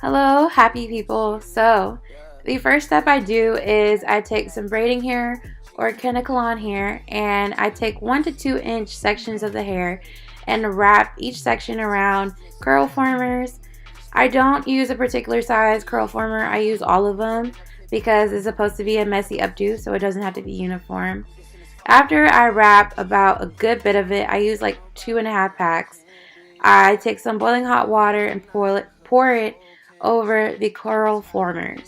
Hello, happy people. So, the first step I do is I take some braiding hair or Kanekalon hair, and I take 1 to 2 inch sections of the hair and wrap each section around curl formers. I don't use a particular size curl former. I use all of them because it's supposed to be a messy updo, so it doesn't have to be uniform. After I wrap about a good bit of it, I use like 2.5 packs. I take some boiling hot water and pour it over the curl formers.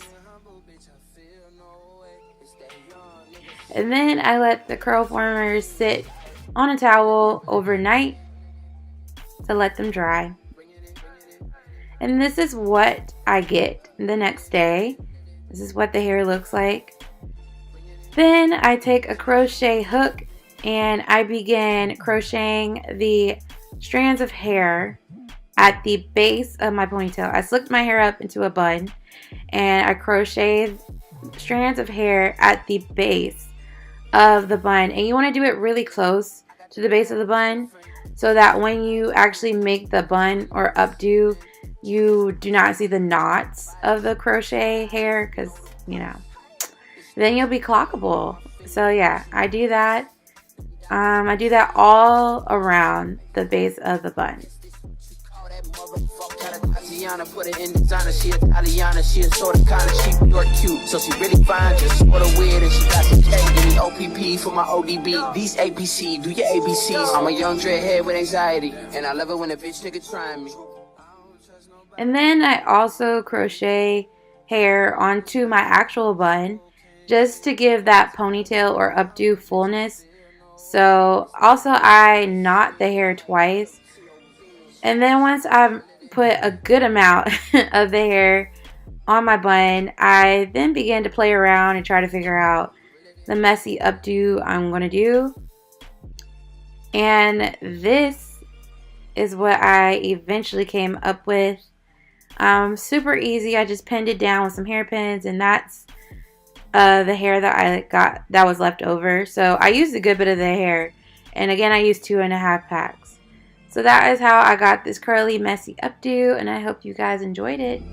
And then I let the curl formers sit on a towel overnight to let them dry. And this is what I get the next day. This is what the hair looks like. Then I take a crochet hook and I begin crocheting the strands of hair at the base of my ponytail. I slicked my hair up into a bun and I crocheted strands of hair at the base of the bun. And you want to do it really close to the base of the bun so that when you actually make the bun or updo, you do not see the knots of the crochet hair, because, you know, then you'll be clockable. So yeah, I do that. I do that all around the base of the bun. Put it in designer, she Italiana, she is sorta kinda, she York cute, so she really fine, just sorta weird, and she got some K, give me OPP for my ODB, these ABC, do your ABCs, I'm a young dreadhead with anxiety, and I love it when a bitch nigga trying me. And then I also crochet hair onto my actual bun, just to give that ponytail or updo fullness. So also I knot the hair twice, and then once I've put a good amount of the hair on my bun, I then begin to play around and try to figure out the messy updo I'm going to do. And this is what I eventually came up with. Super easy. I just pinned it down with some hairpins, and that's the hair that I got that was left over. So I used a good bit of the hair, and again I used 2.5 packs. So that is how I got this curly messy updo, and I hope you guys enjoyed it.